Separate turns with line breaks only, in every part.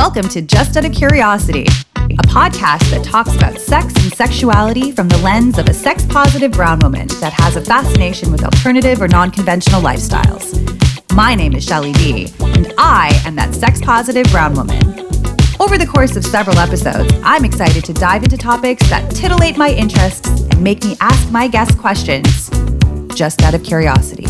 Welcome to Just Out of Curiosity, a podcast that talks about sex and sexuality from the lens of a sex-positive brown woman that has a fascination with alternative or non-conventional lifestyles. My name is Shelley D, and I am that sex-positive brown woman. Over the course of several episodes, I'm excited to dive into topics that titillate my interests and make me ask my guests questions just out of curiosity.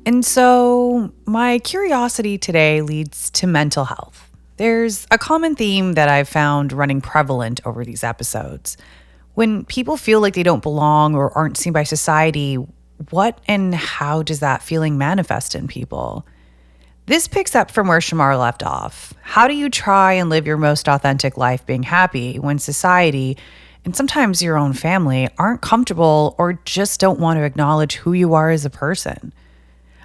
And so my curiosity today leads to mental health. There's a common theme that I've found running prevalent over these episodes. When people feel like they don't belong or aren't seen by society, what and how does that feeling manifest in people? This picks up from where Shamar left off. How do you try and live your most authentic life being happy when society, and sometimes your own family, aren't comfortable or just don't want to acknowledge who you are as a person?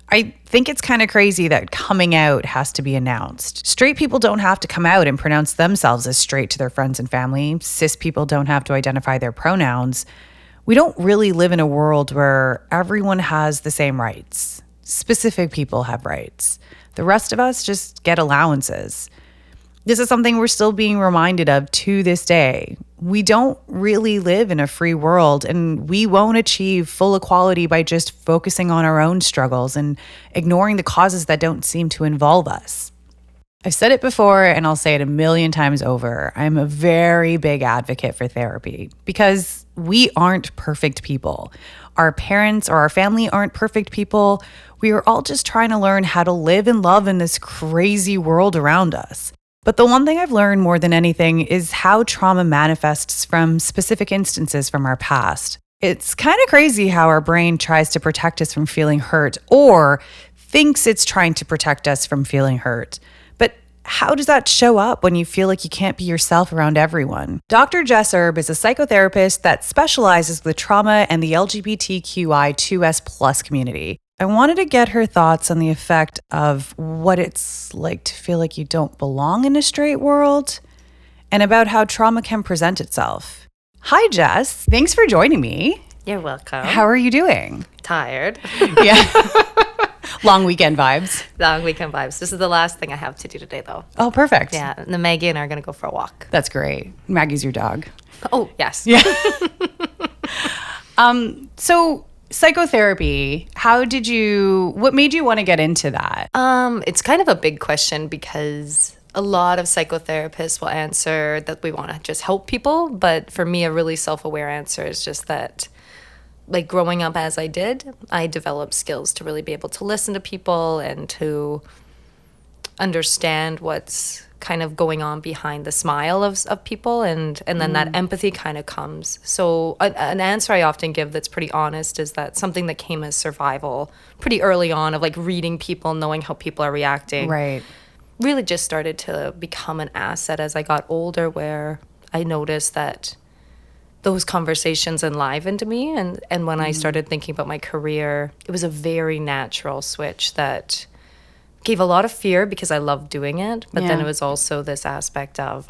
I think it's kind of crazy that coming out has to be announced. Straight people don't have to come out and pronounce themselves as straight to their friends and family. Cis people don't have to identify their pronouns. We don't really live in a world where everyone has the same rights. Specific people have rights. The rest of us just get allowances. This is something we're still being reminded of to this day. We don't really live in a free world, and we won't achieve full equality by just focusing on our own struggles and ignoring the causes that don't seem to involve us. I've said it before, and I'll say it a million times over. I'm a very big advocate for therapy because we aren't perfect people. Our parents or our family aren't perfect people. We are all just trying to learn how to live and love in this crazy world around us. But the one thing I've learned more than anything is how trauma manifests from specific instances from our past. It's kind of crazy how our brain tries to protect us from feeling hurt or thinks it's trying to protect us from feeling hurt. But how does that show up when you feel like you can't be yourself around everyone? Dr. Jess Erb is a psychotherapist that specializes with trauma and the LGBTQI2S+ community. I wanted to get her thoughts on the effect of what it's like to feel like you don't belong in a straight world and about how trauma can present itself. Hi, Jess. Thanks for joining me.
You're welcome.
How are you doing?
Tired.
Yeah. Long weekend vibes.
Long weekend vibes. This is the last thing I have to do today, though.
Oh, perfect.
Yeah, and then Maggie and I are going to go for a walk.
That's great. Maggie's your dog.
Oh, yes.
Yeah. So psychotherapy, what made you want to get into that?
It's kind of a big question because a lot of psychotherapists will answer that we want to just help people. But for me, a really self-aware answer is just that, like growing up as I did, I developed skills to really be able to listen to people and to understand what's kind of going on behind the smile of people, and then that empathy kind of comes. So an answer I often give that's pretty honest is that something that came as survival pretty early on, of like reading people, knowing how people are reacting,
Right.
really just started to become an asset as I got older, where I noticed that those conversations enlivened me, and when I started thinking about my career, it was a very natural switch that gave a lot of fear because I loved doing it, but then it was also this aspect of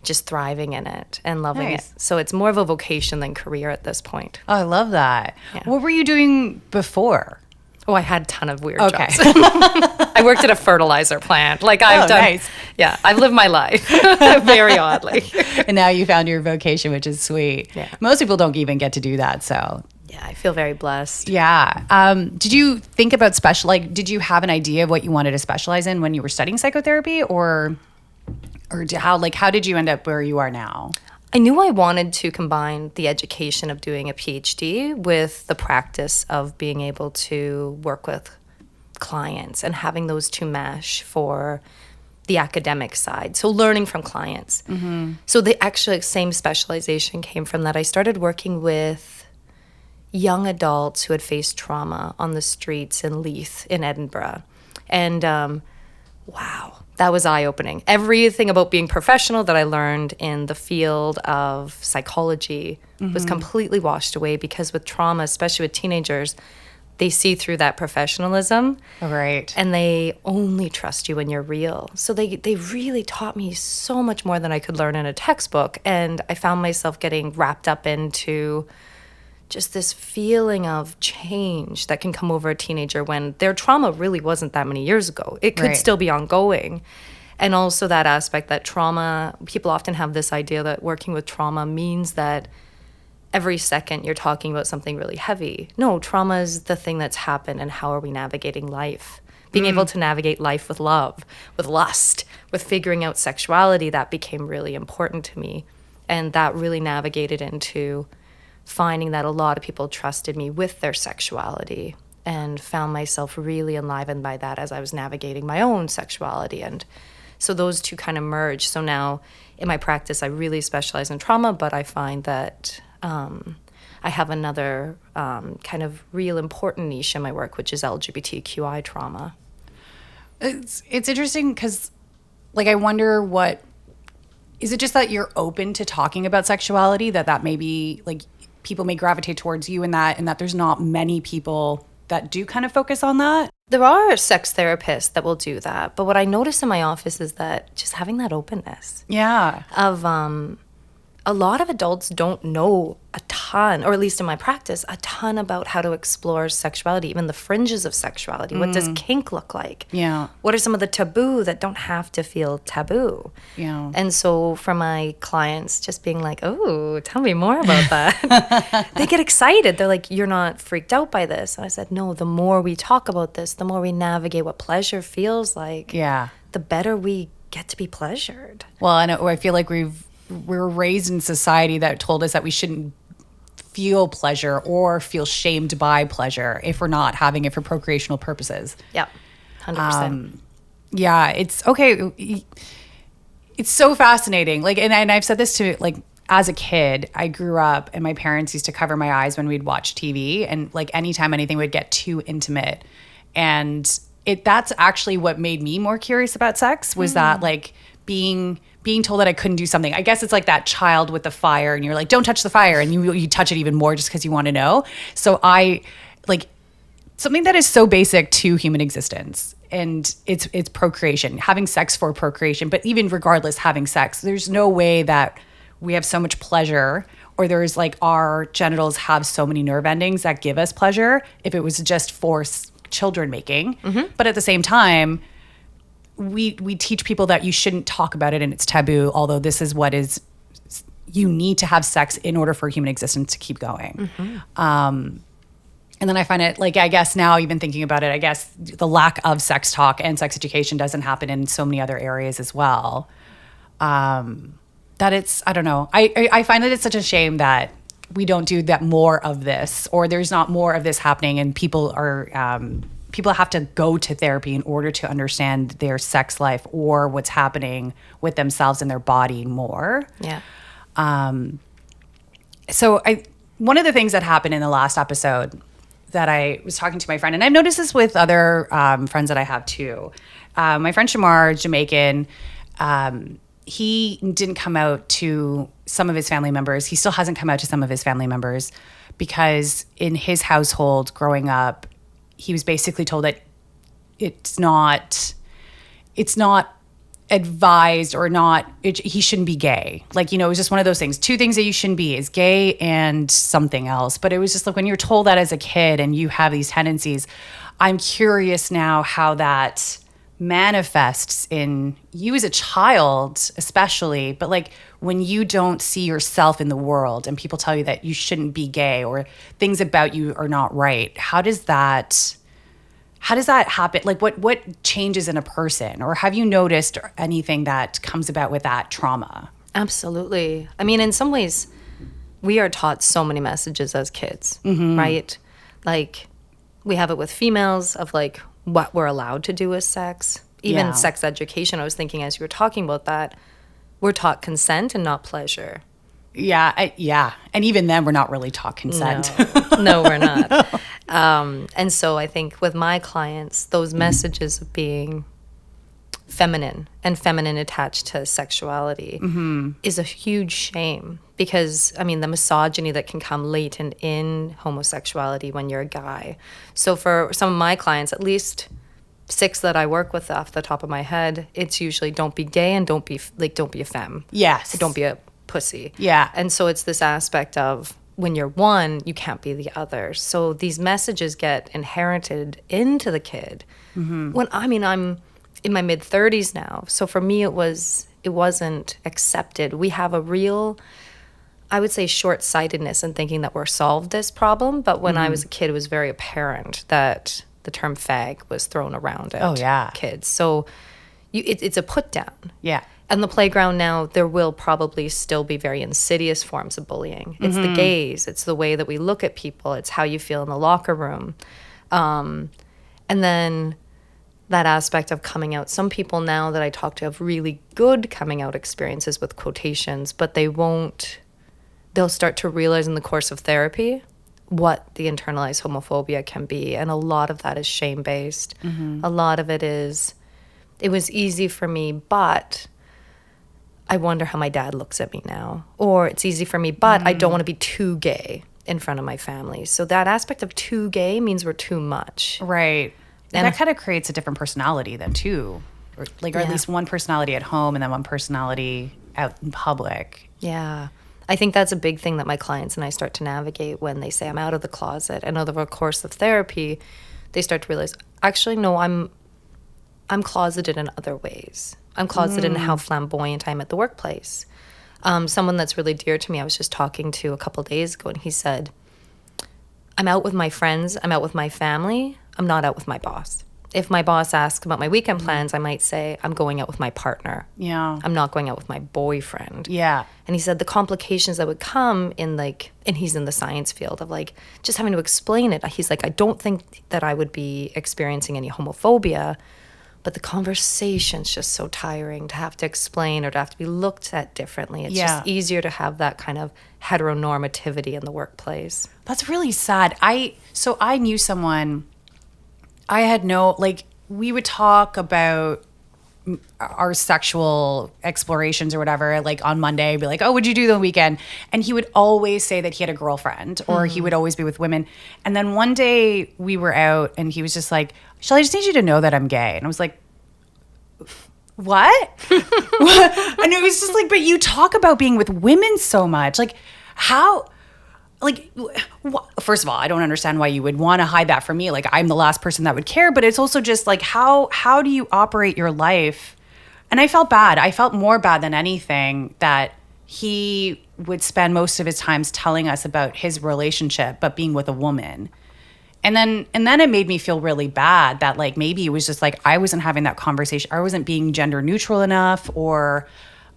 just thriving in it and loving it. So it's more of a vocation than career at this point.
Oh, I love that.
Yeah.
What were you doing before?
Oh, I had a ton of weird jobs. I worked at a fertilizer plant. Like I've done,
nice.
Yeah, I've lived my life very oddly.
And now you found your vocation, which is sweet.
Yeah.
Most people don't even get to do that, so.
Yeah, I feel very blessed.
Yeah. Did you think about did you have an idea of what you wanted to specialize in when you were studying psychotherapy, or how did you end up where you are now?
I knew I wanted to combine the education of doing a PhD with the practice of being able to work with clients and having those two mesh for the academic side. So learning from clients. Mm-hmm. So the actual same specialization came from that. I started working with young adults who had faced trauma on the streets in Leith in Edinburgh. And wow, that was eye-opening. Everything about being professional that I learned in the field of psychology was completely washed away, because with trauma, especially with teenagers, they see through that professionalism.
Right.
And they only trust you when you're real. So they really taught me so much more than I could learn in a textbook. And I found myself getting wrapped up into just this feeling of change that can come over a teenager when their trauma really wasn't that many years ago. It could
Right.
still be ongoing. And also that aspect that trauma, people often have this idea that working with trauma means that every second you're talking about something really heavy. No, trauma is the thing that's happened, and how are we navigating life? Being able to navigate life with love, with lust, with figuring out sexuality, that became really important to me. And that really navigated into finding that a lot of people trusted me with their sexuality, and found myself really enlivened by that as I was navigating my own sexuality. And so those two kind of merged. So now in my practice, I really specialize in trauma, but I find that I have another kind of real important niche in my work, which is LGBTQI trauma.
It's interesting because, like, I wonder what is it just that you're open to talking about sexuality, that maybe like people may gravitate towards you in that, and that there's not many people that do kind of focus on that?
There are sex therapists that will do that, but what I notice in my office is that just having that openness
Yeah.
of a lot of adults don't know a ton, or at least in my practice, a ton about how to explore sexuality, even the fringes of sexuality. What does kink look like?
Yeah.
What are some of the taboo that don't have to feel taboo?
Yeah.
And so for my clients, just being like, oh, tell me more about that. They get excited. They're like, you're not freaked out by this. And I said, no, the more we talk about this, the more we navigate what pleasure feels like,
Yeah.
the better we get to be pleasured.
Well, and I feel like we're raised in society that told us that we shouldn't feel pleasure or feel shamed by pleasure if we're not having it for procreational purposes.
Yep, 100%.
Yeah, it's okay. It's so fascinating. Like, and I've said this to, like, as a kid, I grew up and my parents used to cover my eyes when we'd watch TV, and like anytime anything would get too intimate. And that's actually what made me more curious about sex, was that like being told that I couldn't do something. I guess it's like that child with the fire, and you're like, don't touch the fire, and you touch it even more just because you want to know. So I like something that is so basic to human existence, and it's procreation, having sex for procreation. But even regardless, having sex, there's no way that we have so much pleasure, or there's like our genitals have so many nerve endings that give us pleasure if it was just for children making. But at the same time, we teach people that you shouldn't talk about it and it's taboo, although this is what is, you need to have sex in order for human existence to keep going. And then I find it, like, I guess now even thinking about it, I guess the lack of sex talk and sex education doesn't happen in so many other areas as well. That it's, I don't know. I find that it's such a shame that we don't do that more of this, or there's not more of this happening, and people have to go to therapy in order to understand their sex life or what's happening with themselves and their body more.
Yeah.
So one of the things that happened in the last episode that I was talking to my friend, and I've noticed this with other friends that I have too. My friend Shamar, Jamaican, he didn't come out to some of his family members. He still hasn't come out to some of his family members because in his household growing up, he was basically told that it's not advised, or he shouldn't be gay. Like, it was just one of those things. Two things that you shouldn't be is gay and something else. But it was just like, when you're told that as a kid and you have these tendencies, I'm curious now how that manifests in you as a child, especially, but like when you don't see yourself in the world and people tell you that you shouldn't be gay or things about you are not right. How does that happen? Like what changes in a person, or have you noticed anything that comes about with that trauma?
Absolutely. I mean, in some ways, we are taught so many messages as kids, right? Like, we have it with females of like what we're allowed to do with sex. Even sex education, I was thinking as you were talking about that, we're taught consent and not pleasure.
Yeah. And even then, we're not really taught consent.
No, we're not. And so I think with my clients, those messages of being feminine and feminine attached to sexuality is a huge shame, because, I mean, the misogyny that can come latent in homosexuality when you're a guy. So for some of my clients, at least 6 that I work with off the top of my head, it's usually don't be gay and don't be a femme.
Yes.
Don't be a pussy.
Yeah.
And so it's this aspect of when you're one, you can't be the other. So these messages get inherited into the kid. When I'm in my mid 30s now. So for me it wasn't accepted. We have a real, I would say, short-sightedness in thinking that we're solved this problem, but when I was a kid it was very apparent that the term fag was thrown around at kids. So it's a put down.
Yeah.
And the playground now, there will probably still be very insidious forms of bullying. It's the gaze. It's the way that we look at people. It's how you feel in the locker room. And then that aspect of coming out. Some people now that I talk to have really good coming out experiences with quotations, but they'll start to realize in the course of therapy what the internalized homophobia can be. And a lot of that is shame-based. A lot of it is, it was easy for me, but I wonder how my dad looks at me now. Or it's easy for me, but I don't want to be too gay in front of my family. So that aspect of too gay means we're too much.
Right. And that kind of creates a different personality then too. Or at least one personality at home and then one personality out in public.
Yeah. I think that's a big thing that my clients and I start to navigate when they say I'm out of the closet. And over the course of therapy, they start to realize, actually, no, I'm closeted in other ways. I'm closeted in how flamboyant I am at the workplace. Someone that's really dear to me, I was just talking to a couple days ago, and he said, I'm out with my friends, I'm out with my family, I'm not out with my boss. If my boss asks about my weekend plans, I might say, I'm going out with my partner.
Yeah.
I'm not going out with my boyfriend.
Yeah.
And he said the complications that would come in and he's in the science field of just having to explain it. He's like, I don't think that I would be experiencing any homophobia, but the conversation's just so tiring to have to explain or to have to be looked at differently. It's just easier to have that kind of heteronormativity in the workplace.
That's really sad. So I knew someone, I had we would talk about our sexual explorations or whatever, on Monday, be like, oh, what'd you do the weekend? And he would always say that he had a girlfriend or he would always be with women. And then one day we were out and he was just like, Shelley, I just need you to know that I'm gay. And I was like, what? And it was just like, but you talk about being with women so much. How... first of all, I don't understand why you would want to hide that from me. I'm the last person that would care, but it's also just how do you operate your life? And I felt bad. I felt more bad than anything that he would spend most of his times telling us about his relationship, but being with a woman. And then it made me feel really bad that maybe it was just I wasn't having that conversation. I wasn't being gender neutral enough, or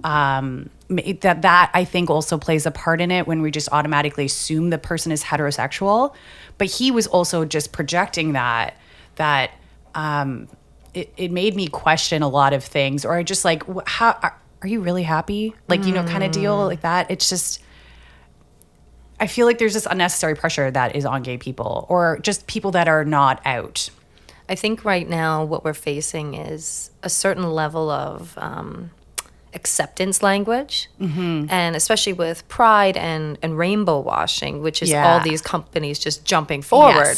that I think also plays a part in it when we just automatically assume the person is heterosexual. But he was also just projecting that it made me question a lot of things, or I just how are you really happy? Kind of deal like that. It's just, I feel like there's this unnecessary pressure that is on gay people or just people that are not out.
I think right now what we're facing is a certain level of acceptance language, and especially with pride and rainbow washing, which is all these companies just jumping forward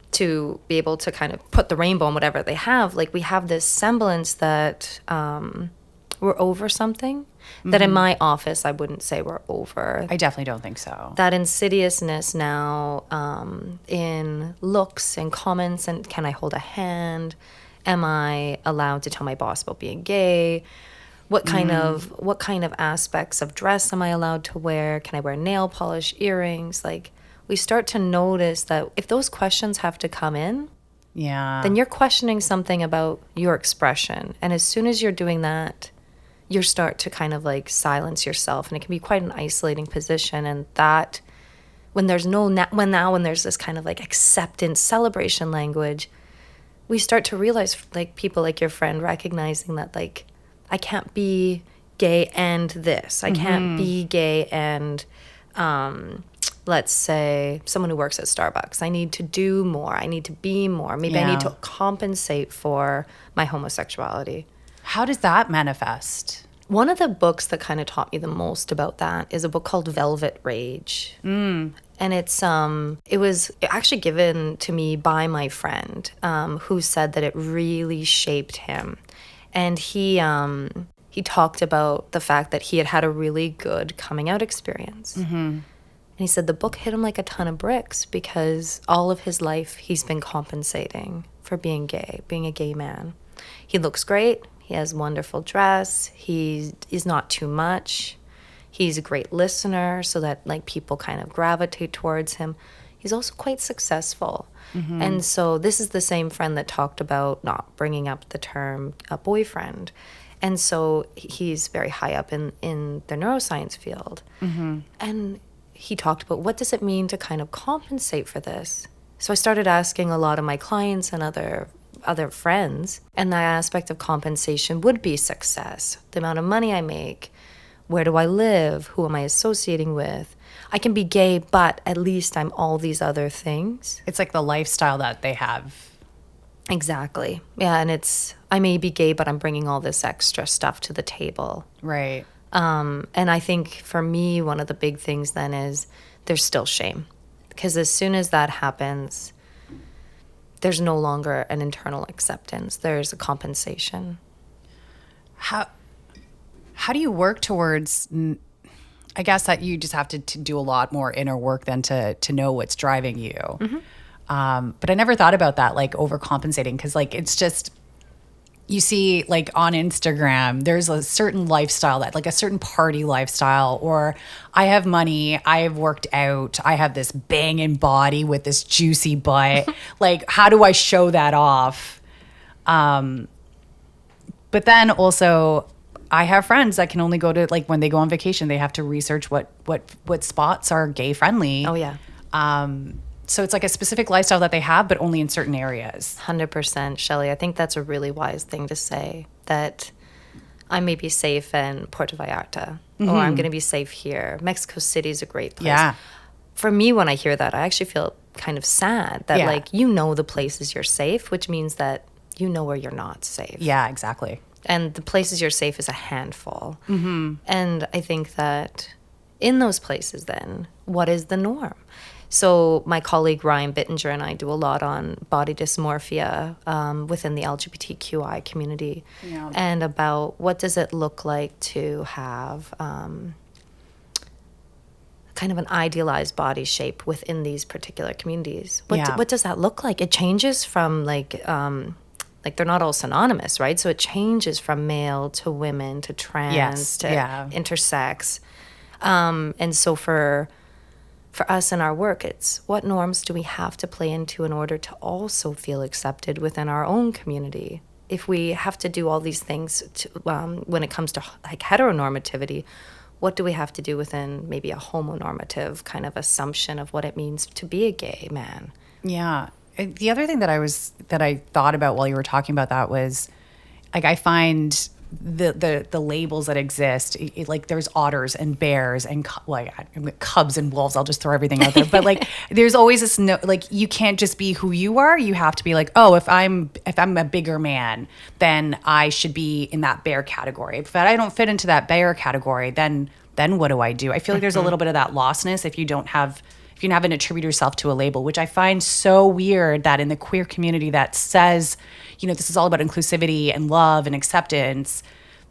to be able to kind of put the rainbow in whatever they have. We have this semblance that we're over something that in my office I wouldn't say we're over.
I definitely don't think so.
That insidiousness now in looks and comments, and can I hold a hand? Am I allowed to tell my boss about being gay? What kind of aspects of dress am I allowed to wear? Can I wear nail polish, earrings? We start to notice that if those questions have to come in, then you're questioning something about your expression. And as soon as you're doing that, you start to kind of silence yourself, and it can be quite an isolating position. And that when there's when there's this kind of acceptance celebration language, we start to realize people like your friend recognizing that I can't be gay and this. I can't be gay and let's say someone who works at Starbucks. I need to do more. I need to be more. Maybe I need to compensate for my homosexuality.
How does that manifest?
One of the books that kind of taught me the most about that is a book called Velvet Rage. And it was actually given to me by my friend, who said that it really shaped him. And he talked about the fact that he had had a really good coming out experience. And he said the book hit him like a ton of bricks because all of his life he's been compensating for being gay, being a gay man. He looks great. He has wonderful dress. He is not too much. He's a great listener so that like people kind of gravitate towards him. He's also quite successful. And so this is the same friend that talked about not bringing up the term a boyfriend. And so he's very high up in the neuroscience field. And he talked about what does it mean to kind of compensate for this. So I started asking a lot of my clients and other friends, and that aspect of compensation would be success, the amount of money I make, where do I live, who am I associating with. I can be gay, but at least I'm all these other things.
It's like the lifestyle that they have.
Exactly. Yeah, and I may be gay, but I'm bringing all this extra stuff to the table.
Right.
And I think for me, one of the big things then is there's still shame. Because as soon as that happens, there's no longer an internal acceptance. There's a compensation.
How do you work towards, I guess that you just have to do a lot more inner work than to know what's driving you. But I never thought about that, like overcompensating, because like it's just, you see like on Instagram, there's a certain lifestyle that like a certain party lifestyle, or I have money, I have worked out, I have this banging body with this juicy butt. Like, how do I show that off? But then also I have friends that can only go to, like when they go on vacation, they have to research what spots are gay friendly.
Oh, yeah.
So it's like a specific lifestyle that they have, but only in certain areas.
100%, Shelley. I think that's a really wise thing to say, that I may be safe in Puerto Vallarta, or I'm going to be safe here. Mexico City is a great place.
Yeah.
For me, when I hear that, I actually feel kind of sad that, like, you know the places you're safe, which means that you know where you're not safe.
Yeah, exactly.
And the places you're safe is a handful. And I think that in those places then, what is the norm? So my colleague Ryan Bittinger and I do a lot on body dysmorphia within the LGBTQI community, and about what does it look like to have kind of an idealized body shape within these particular communities. What does that look like? It changes from like they're not all synonymous, right? So it changes from male to women to trans to intersex. And so for us in our work, it's what norms do we have to play into in order to also feel accepted within our own community? If we have to do all these things to, when it comes to like heteronormativity, what do we have to do within maybe a homonormative kind of assumption of what it means to be a gay man?
Yeah. The other thing that I thought about while you were talking about that was, like, I find the labels that exist, like there's otters and bears and cubs and wolves. I'll just throw everything out there. But like, there's always this like, you can't just be who you are. You have to be like, oh, if I'm a bigger man, then I should be in that bear category. If I don't fit into that bear category, then what do I do? I feel like there's a little bit of that lostness if you haven't attributed yourself to a label, which I find so weird that in the queer community that says, this is all about inclusivity and love and acceptance,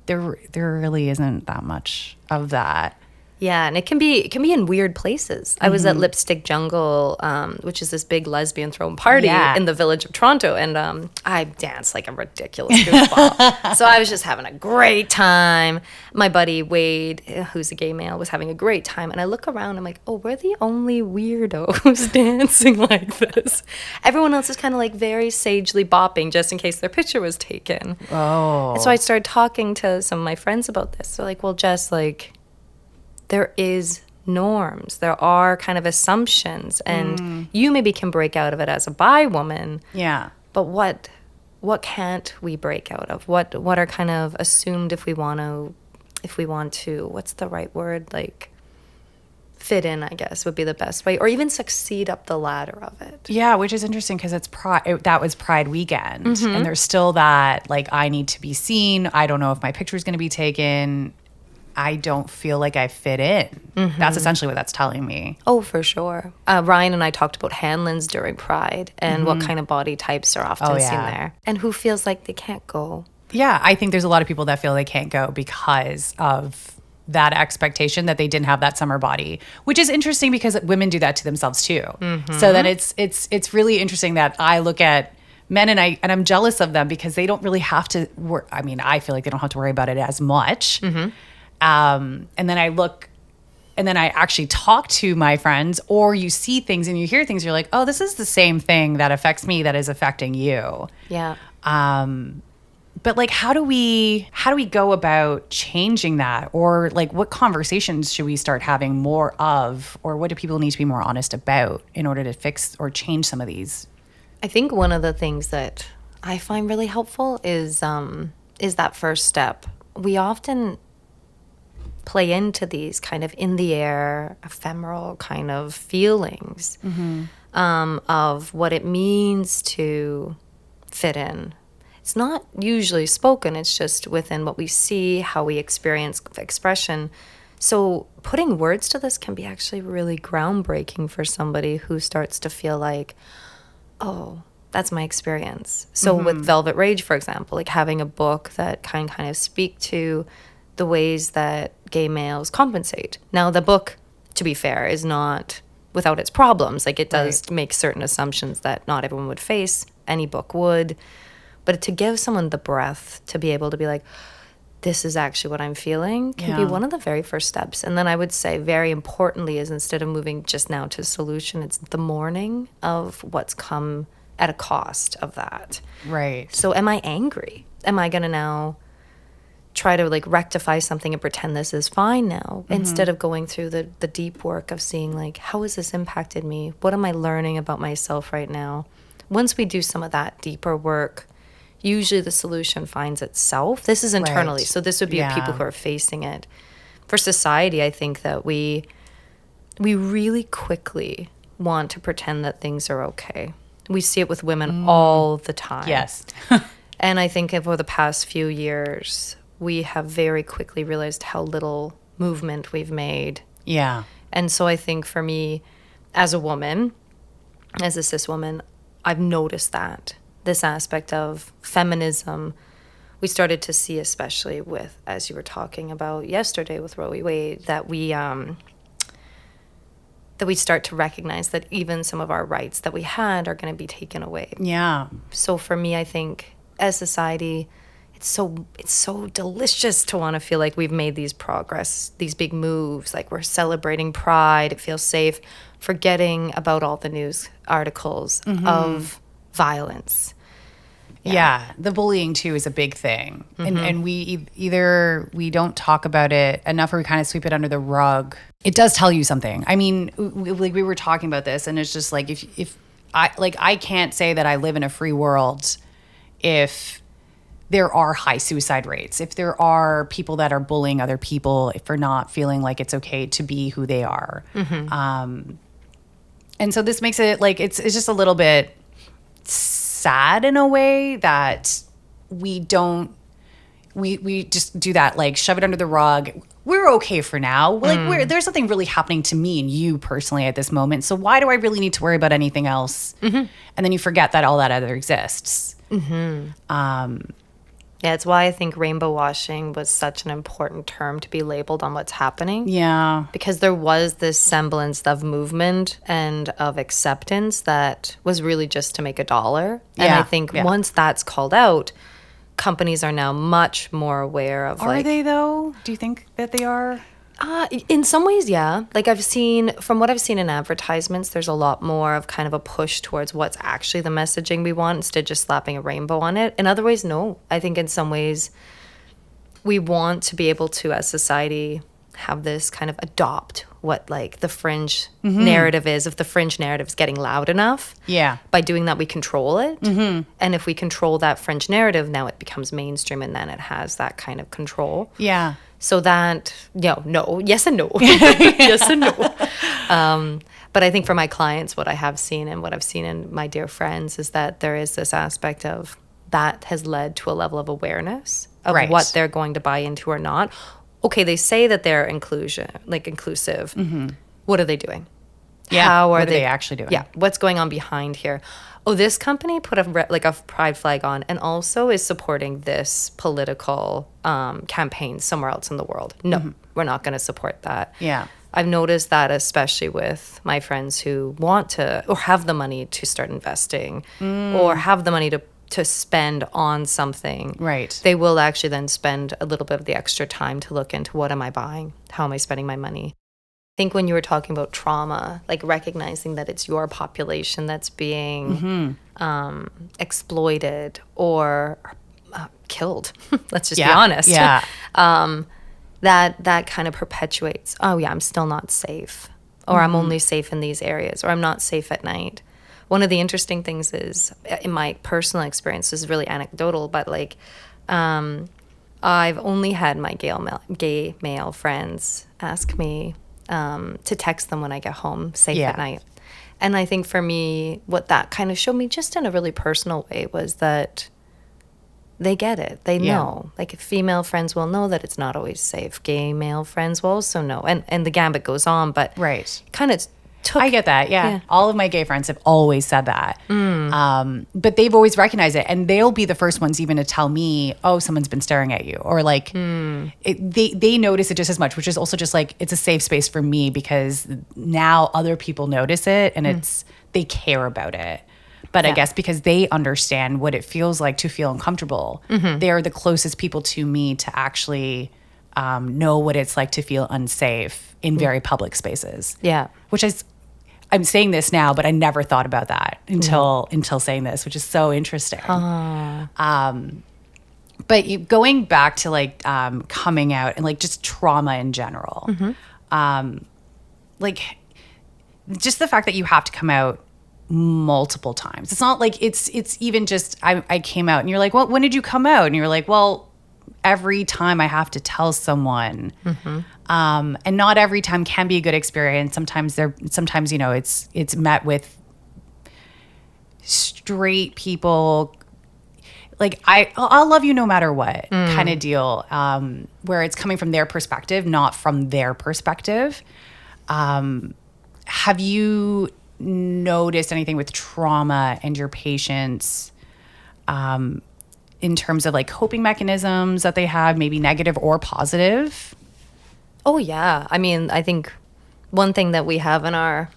there really isn't that much of that.
Yeah, and it can be in weird places. I was at Lipstick Jungle, which is this big lesbian thrown party in the village of Toronto, and I danced like a ridiculous goofball. So I was just having a great time. My buddy Wade, who's a gay male, was having a great time, and I look around, I'm like, oh, we're the only weirdos dancing like this. Everyone else is kind of like very sagely bopping just in case their picture was taken.
Oh.
And so I started talking to some of my friends about this. They're like, well, Jess, like, there is norms. There are kind of assumptions, and you maybe can break out of it as a bi woman.
Yeah.
But what can't we break out of? What are kind of assumed if we want to, what's the right word? Like, fit in, I guess, would be the best way, or even succeed up the ladder of it.
Yeah, which is interesting because that was Pride weekend, and there's still that, like, I need to be seen. I don't know if my picture is going to be taken. I don't feel like I fit in. That's essentially what that's telling me.
Oh, for sure. Ryan and I talked about Hanlon's during Pride and what kind of body types are often seen there, and who feels like they can't go.
Yeah, I think there's a lot of people that feel they can't go because of that expectation that they didn't have that summer body, which is interesting because women do that to themselves too. So then it's really interesting that I look at men and I'm jealous of them because they don't really have to work. I mean, I feel like they don't have to worry about it as much. And then I actually talk to my friends, or you see things and you hear things, you're like, oh, this is the same thing that affects me that is affecting you.
Yeah.
But like, how do we go about changing that? Or like, what conversations should we start having more of? Or what do people need to be more honest about in order to fix or change some of these?
I think one of the things that I find really helpful is that first step. We often play into these kind of in the air, ephemeral kind of feelings of what it means to fit in. It's not usually spoken, it's just within what we see, how we experience expression. So putting words to this can be actually really groundbreaking for somebody who starts to feel like, oh, that's my experience. So with Velvet Rage, for example, like having a book that can kind of speak to the ways that gay males compensate. Now, the book, to be fair, is not without its problems. Like, it does make certain assumptions that not everyone would face. Any book would. But to give someone the breath to be able to be like, this is actually what I'm feeling, can be one of the very first steps. And then I would say, very importantly, is instead of moving just now to solution, it's the mourning of what's come at a cost of that.
Right.
So am I angry? Am I going to now try to like rectify something and pretend this is fine now, instead of going through the deep work of seeing like, how has this impacted me? What am I learning about myself right now? Once we do some of that deeper work, usually the solution finds itself. This is internally. So this would be people who are facing it. For society, I think that we really quickly want to pretend that things are okay. We see it with women all the time.
Yes.
And I think over the past few years, we have very quickly realized how little movement we've made.
Yeah.
And so I think for me, as a woman, as a cis woman, I've noticed that this aspect of feminism, we started to see, especially with, as you were talking about yesterday with Roe v. Wade, that we start to recognize that even some of our rights that we had are going to be taken away.
Yeah.
So for me, I think as society, it's so delicious to want to feel like we've made these progress, these big moves, like we're celebrating Pride, it feels safe, forgetting about all the news articles of violence.
Yeah, the bullying too is a big thing, and we either we don't talk about it enough, or we kind of sweep it under the rug. It does tell you something. I mean, like we were talking about this, and it's just like if I can't say that I live in a free world if there are high suicide rates, if there are people that are bullying other people for not feeling like it's okay to be who they are, and so this makes it like it's just a little bit sad in a way that we just do that, like shove it under the rug. We're okay for now. Like there's nothing really happening to me and you personally at this moment. So why do I really need to worry about anything else? And then you forget that all that other exists.
Yeah, it's why I think rainbow washing was such an important term to be labeled on what's happening.
Yeah.
Because there was this semblance of movement and of acceptance that was really just to make a dollar. And I think once that's called out, companies are now much more aware of
Are they though? Do you think that they are?
In some ways, yeah. Like from what I've seen in advertisements, there's a lot more of kind of a push towards what's actually the messaging we want instead of just slapping a rainbow on it. In other ways, no. I think in some ways, we want to be able to, as society, have this kind of adopt what like the fringe narrative is. If the fringe narrative is getting loud enough, by doing that, we control it. And if we control that fringe narrative, now it becomes mainstream, and then it has that kind of control.
Yeah.
So that, yes and no. Yes and no. But I think for my clients, what I have seen and what I've seen in my dear friends is that there is this aspect of that has led to a level of awareness of what they're going to buy into or not. Okay, they say that they're inclusive. What are they doing?
Yeah.
How
what are they actually doing?
Yeah. What's going on behind here? Oh, this company put a pride flag on and also is supporting this political campaign somewhere else in the world. No. we're not going to support that.
Yeah.
I've noticed that especially with my friends who want to or have the money to start investing or have the money to spend on something.
Right.
They will actually then spend a little bit of the extra time to look into what am I buying? How am I spending my money? I think when you were talking about trauma, like recognizing that it's your population that's being exploited or killed, let's just be honest.
Yeah.
That kind of perpetuates, oh yeah, I'm still not safe, or I'm only safe in these areas, or I'm not safe at night. One of the interesting things is, in my personal experience, this is really anecdotal, but like I've only had my gay male friends ask me to text them when I get home safe at night. And I think for me, what that kind of showed me just in a really personal way was that they get it. They know. Like female friends will know that it's not always safe. Gay male friends will also know. And the gambit goes on, but kind of took...
I get that, yeah. All of my gay friends have always said that. But they've always recognized it. And they'll be the first ones even to tell me, oh, someone's been staring at you. Or like, they notice it just as much, which is also just like, it's a safe space for me because now other people notice it and they care about it. But I guess because they understand what it feels like to feel uncomfortable, they're the closest people to me to actually know what it's like to feel unsafe in very public spaces.
Yeah.
Which is, I'm saying this now, but I never thought about that until saying this, which is so interesting. But going back to like coming out and like just trauma in general, like just the fact that you have to come out multiple times. It's not like it's even just I came out and you're like, well, when did you come out? And you're like, well, every time I have to tell someone. And not every time can be a good experience. Sometimes you know, it's met with straight people like I'll love you no matter what kind of deal, where it's coming from their perspective, not from their perspective. Have you noticed anything with trauma and your patients in terms of like coping mechanisms that they have, maybe negative or positive?
Oh yeah. I mean, I think one thing that we have in our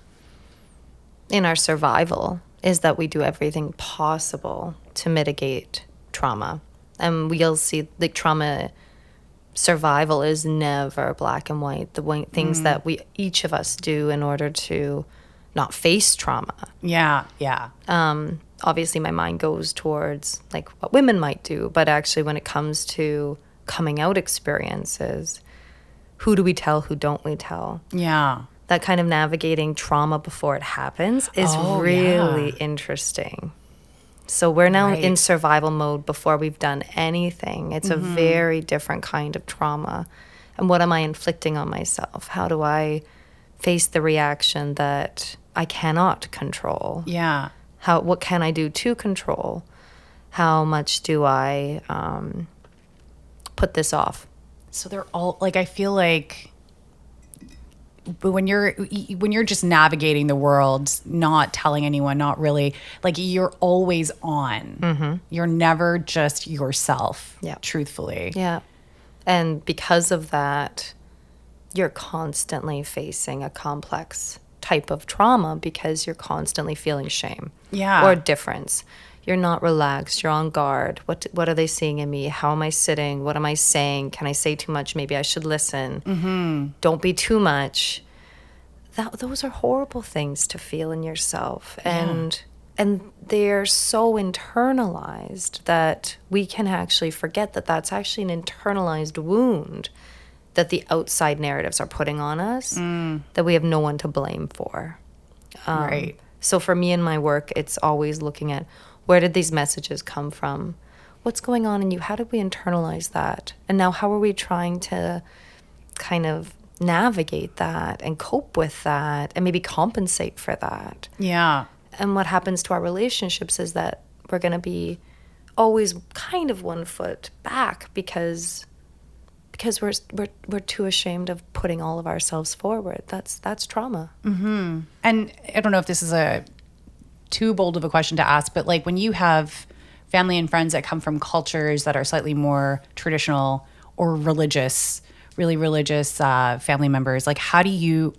survival is that we do everything possible to mitigate trauma. And we'll see the trauma survival is never black and white. The things that each of us do in order to not face trauma.
Yeah.
Obviously my mind goes towards like what women might do, but actually when it comes to coming out experiences, who do we tell, who don't we tell?
Yeah.
That kind of navigating trauma before it happens is really interesting. So we're now in survival mode before we've done anything. It's a very different kind of trauma. And what am I inflicting on myself? How do I face the reaction that I cannot control?
Yeah.
What can I do to control? How much do I put this off?
So they're all like, I feel like, but when you're just navigating the world, not telling anyone, not really, like you're always on. You're never just yourself.
Yeah.
Truthfully.
Yeah. And because of that, you're constantly facing a complex type of trauma because you're constantly feeling shame.
Yeah.
Or difference. You're not relaxed. You're on guard. What are they seeing in me? How am I sitting? What am I saying? Can I say too much? Maybe I should listen. Don't be too much. Those are horrible things to feel in yourself. And they're so internalized that we can actually forget that that's actually an internalized wound that the outside narratives are putting on us that we have no one to blame for.
Right.
So for me in my work, it's always looking at where did these messages come from? What's going on in you? How did we internalize that? And now how are we trying to kind of navigate that and cope with that and maybe compensate for that?
Yeah.
And what happens to our relationships is that we're going to be always kind of one foot back because we're too ashamed of putting all of ourselves forward. That's trauma.
And I don't know if this is a too bold of a question to ask, but like when you have family and friends that come from cultures that are slightly more traditional or religious really religious family members, like how do you,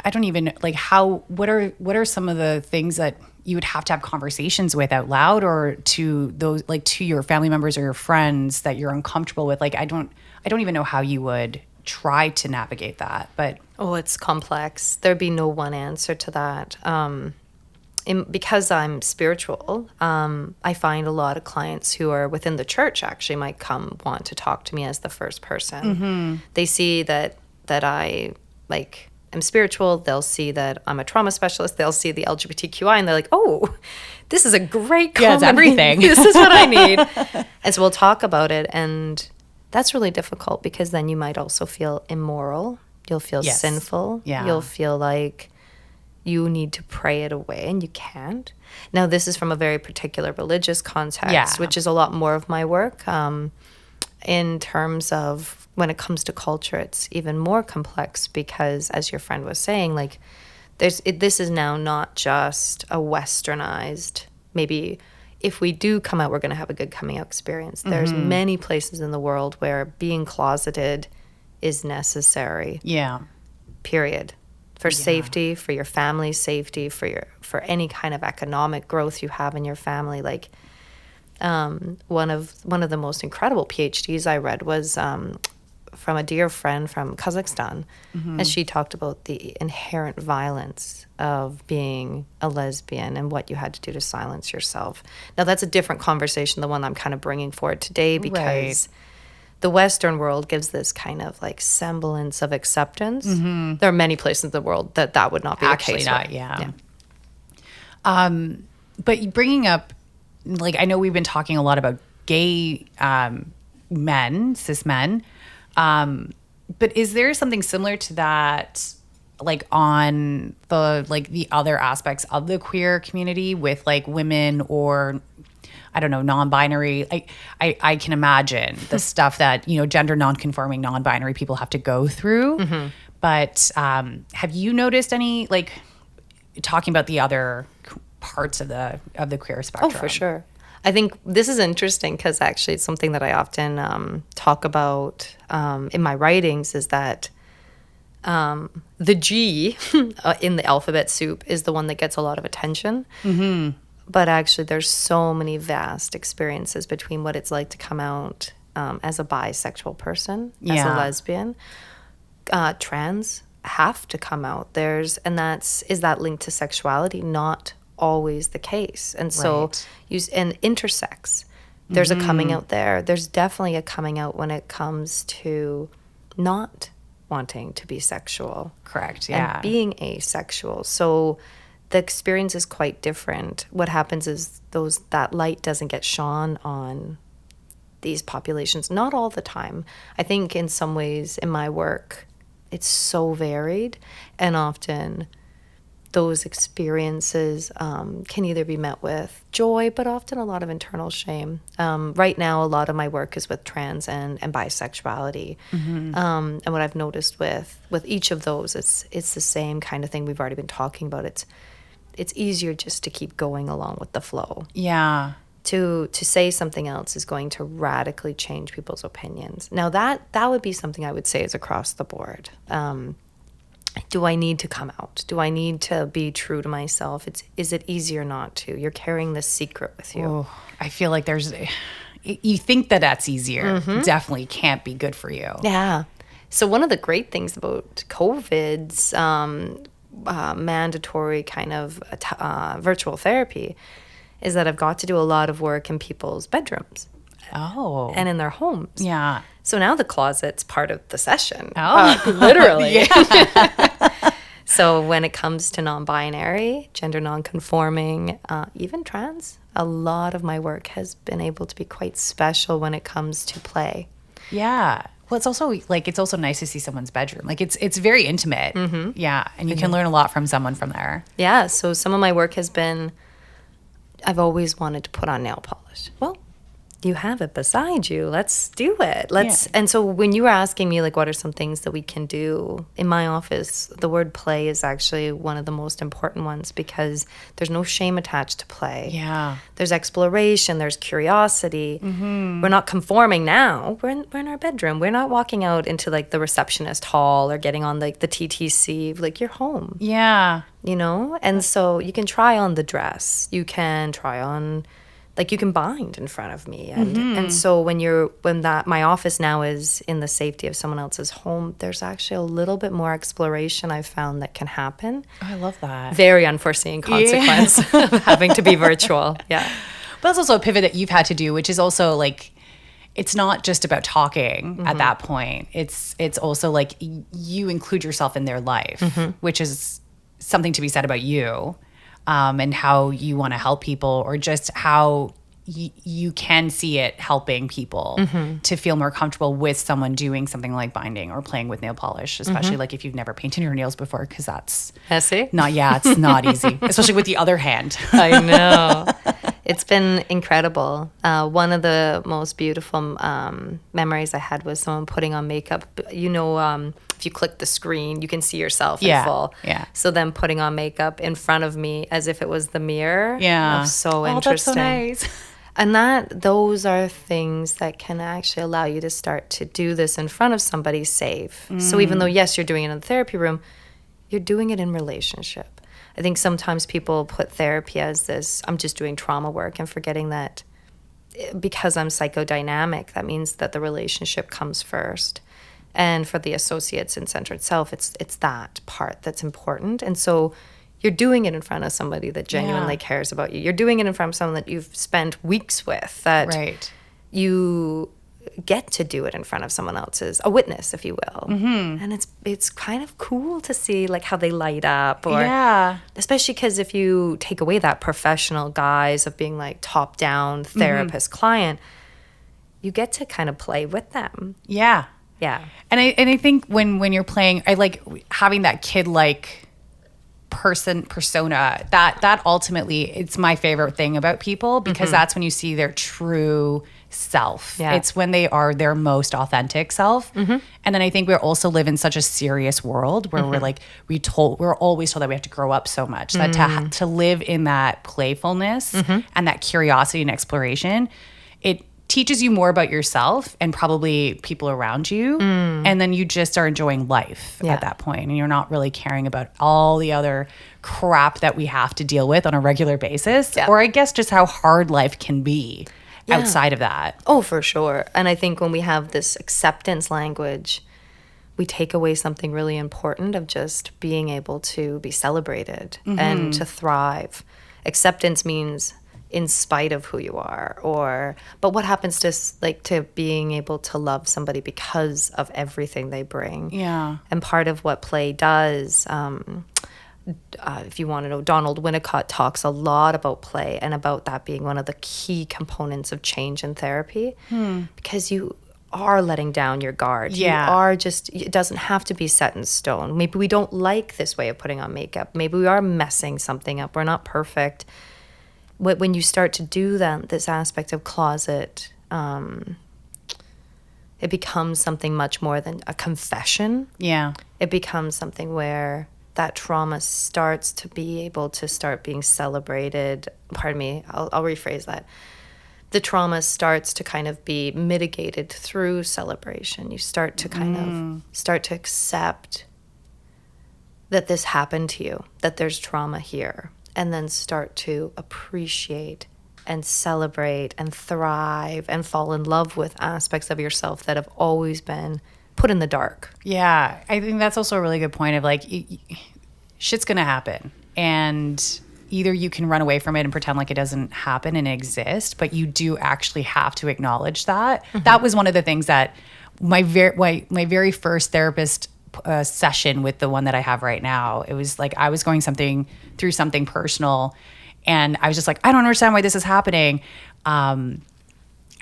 I don't even like how, what are some of the things that you would have to have conversations with out loud, or to those, like to your family members or your friends that you're uncomfortable with? Like, I don't even know how you would try to navigate that, but.
Oh, it's complex. There'd be no one answer to that. Because I'm spiritual, I find a lot of clients who are within the church actually might come want to talk to me as the first person.
Mm-hmm.
They see that I like am spiritual. They'll see that I'm a trauma specialist. They'll see the LGBTQI, and they're like, "Oh, this is a great
Yeah, it's everything.
This is what I need." And so we'll talk about it, and that's really difficult because then you might also feel immoral. You'll feel
Yes.
sinful.
Yeah.
You'll feel like you need to pray it away, and you can't. Now, this is from a very particular religious context,
Yeah.
which is a lot more of my work. In terms of when it comes to culture, it's even more complex because, as your friend was saying, like this is now not just a westernized, maybe if we do come out, we're going to have a good coming out experience. There's many places in the world where being closeted is necessary.
Yeah.
Period. For safety, for your family's safety, for any kind of economic growth you have in your family. Like one of the most incredible PhDs I read was from a dear friend from Kazakhstan, and she talked about the inherent violence of being a lesbian and what you had to do to silence yourself. Now that's a different conversation, the one I'm kind of bringing forward today, because the Western world gives this kind of like semblance of acceptance. There are many places in the world that would not be
Actually
the case.
not, yeah. But bringing up, like, I know we've been talking a lot about gay men, cis men, but is there something similar to that, like on the other aspects of the queer community with like women or, I don't know, non-binary? I can imagine the stuff that, gender non-conforming, non-binary people have to go through. But have you noticed any, like, talking about the other parts of the queer spectrum?
Oh, for sure. I think this is interesting because actually it's something that I often talk about in my writings, is that the G in the alphabet soup is the one that gets a lot of attention. But actually there's so many vast experiences between what it's like to come out as a bisexual person, as a lesbian. Trans have to come out. Is that linked to sexuality? Not always the case. And so and intersex, there's a coming out there. There's definitely a coming out when it comes to not wanting to be sexual.
Correct. Yeah.
And being asexual. So the experience is quite different. What happens is that light doesn't get shone on these populations, not all the time. I think in some ways in my work, it's so varied, and often those experiences can either be met with joy, but often a lot of internal shame. Right now, a lot of my work is with trans and bisexuality. And what I've noticed with each of those, it's the same kind of thing we've already been talking about. It's easier just to keep going along with the flow.
Yeah.
To say something else is going to radically change people's opinions. Now that would be something I would say is across the board. Do I need to come out? Do I need to be true to myself? Is it easier not to? You're carrying this secret with you.
Oh, I feel like you think that's easier. Definitely can't be good for you.
Yeah. So one of the great things about COVID's mandatory kind of virtual therapy is that I've got to do a lot of work in people's bedrooms.
Oh.
And in their homes.
Yeah.
So now the closet's part of the session.
Oh.
Literally. So when it comes to non-binary, gender non-conforming, even trans, a lot of my work has been able to be quite special when it comes to play.
Yeah. Well, it's also nice to see someone's bedroom. Like it's very intimate. Yeah. And you can learn a lot from someone from there.
Yeah. So some of my work has been, I've always wanted to put on nail polish. Well, you have it beside you. Let's do it. Let's.
Yeah.
And so when you were asking me, like, what are some things that we can do in my office, the word play is actually one of the most important ones because there's no shame attached to play.
Yeah.
There's exploration. There's curiosity. We're not conforming now. We're in our bedroom. We're not walking out into like the receptionist hall or getting on like the TTC. Like you're home.
Yeah.
You know? And so you can try on the dress. You can try on, like, you can bind in front of me. And so my office now is in the safety of someone else's home, there's actually a little bit more exploration I've found that can happen.
Oh, I love that.
Very unforeseen consequence of having to be virtual. Yeah.
But that's also a pivot that you've had to do, which is also like, it's not just about talking at that point. It's also like you include yourself in their life, which is something to be said about you. And how you want to help people, or just how you can see it helping people to feel more comfortable with someone doing something like binding or playing with nail polish, especially like if you've never painted your nails before, because that's
Messy?
it's not easy, especially with the other hand.
I know. It's been incredible. One of the most beautiful memories I had was someone putting on makeup. You know, if you click the screen, you can see yourself in full.
Yeah.
So then putting on makeup in front of me as if it was the mirror.
Yeah.
Was so
That's
interesting.
so nice.
And those are things that can actually allow you to start to do this in front of somebody safe. So even though, yes, you're doing it in the therapy room, you're doing it in relationship. I think sometimes people put therapy as this, I'm just doing trauma work, and forgetting that because I'm psychodynamic, that means that the relationship comes first. And for the associates in Center itself, it's that part that's important. And so you're doing it in front of somebody that genuinely cares about you. You're doing it in front of someone that you've spent weeks with, that you get to do it in front of someone else's, a witness, if you will. And it's kind of cool to see like how they light up, or especially because if you take away that professional guise of being like top down therapist client, you get to kind of play with them.
Yeah. And I think when you're playing, I like having that kid-like persona. That ultimately, it's my favorite thing about people, because that's when you see their true self. It's when they are their most authentic self. And then I think we also live in such a serious world where we're like, we're always told that we have to grow up so much, that to live in that playfulness and that curiosity and exploration, it teaches you more about yourself and probably people around you. And then you just are enjoying life at that point. And you're not really caring about all the other crap that we have to deal with on a regular basis. Or I guess just how hard life can be outside of that.
Oh, for sure. And I think when we have this acceptance language, we take away something really important of just being able to be celebrated and to thrive. Acceptance means in spite of who you are, but what happens to being able to love somebody because of everything they bring. And part of what play does, if you want to know, Donald Winnicott talks a lot about play and about that being one of the key components of change in therapy, because you are letting down your guard. You are just, it doesn't have to be set in stone. Maybe we don't like this way of putting on makeup. Maybe we are messing something up. We're not perfect. When you start to do that, this aspect of closet, it becomes something much more than a confession. It becomes something where that trauma starts to be able to start being celebrated. Pardon me, I'll rephrase that. The trauma starts to kind of be mitigated through celebration. You start to kind of start to accept that this happened to you, that there's trauma here. And then start to appreciate and celebrate and thrive and fall in love with aspects of yourself that have always been put in the dark.
I think that's also a really good point of like, shit's gonna happen. And either you can run away from it and pretend like it doesn't happen and exist, but you do actually have to acknowledge that. That was one of the things that my very first therapist session with the one that I have right now, it was like I was going through something personal, and I was just like, I don't understand why this is happening. And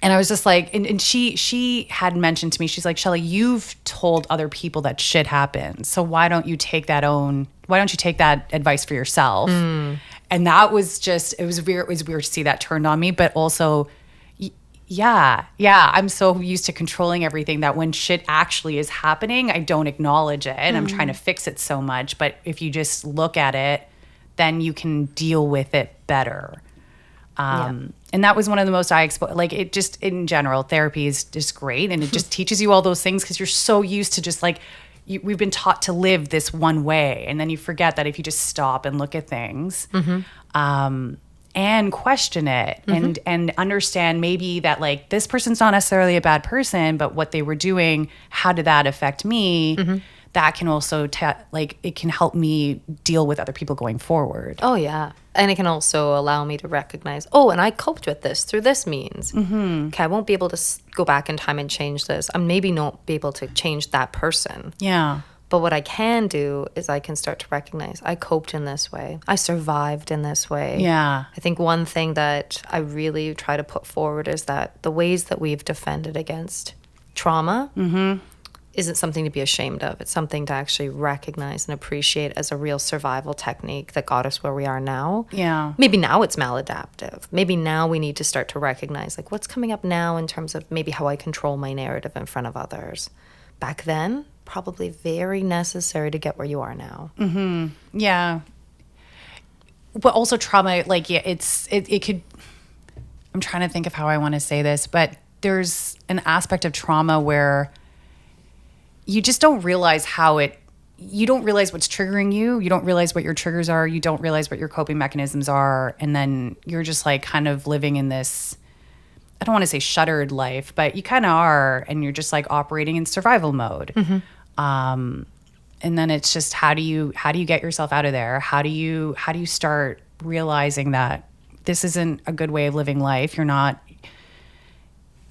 I was just like, and she had mentioned to me, she's like, Shelley, you've told other people that shit happens, so why don't you take that advice for yourself? And that was just, it was weird to see that turned on me, but also Yeah. I'm so used to controlling everything that when shit actually is happening, I don't acknowledge it. I'm trying to fix it so much. But if you just look at it, then you can deal with it better.
Yeah.
And that was one of the most like it just in general, therapy is just great. And it just teaches you all those things because you're so used to just like, we've been taught to live this one way. And then you forget that if you just stop and look at things, and question it and understand maybe that like this person's not necessarily a bad person, but what they were doing, how did that affect me? That can also like it can help me deal with other people going forward.
Oh, yeah. And it can also allow me to recognize, oh, and I coped with this through this means. Okay, I won't be able to go back in time and change this. I'm maybe not be able to change that person.
Yeah.
But what I can do is I can start to recognize I coped in this way. I survived in this way.
Yeah.
I think one thing that I really try to put forward is that the ways that we've defended against trauma isn't something to be ashamed of. It's something to actually recognize and appreciate as a real survival technique that got us where we are now.
Yeah.
Maybe now it's maladaptive. Maybe now we need to start to recognize like what's coming up now in terms of maybe how I control my narrative in front of others. Back then, probably very necessary to get where you are now.
Yeah. But also trauma, like, yeah, it could, I'm trying to think of how I want to say this, but there's an aspect of trauma where you just don't realize you don't realize what's triggering you. You don't realize what your triggers are. You don't realize what your coping mechanisms are. And then you're just like kind of living in this, I don't want to say shuttered life, but you kind of are. And you're just like operating in survival mode. And then it's just how do you get yourself out of there? How do you start realizing that this isn't a good way of living life? You're not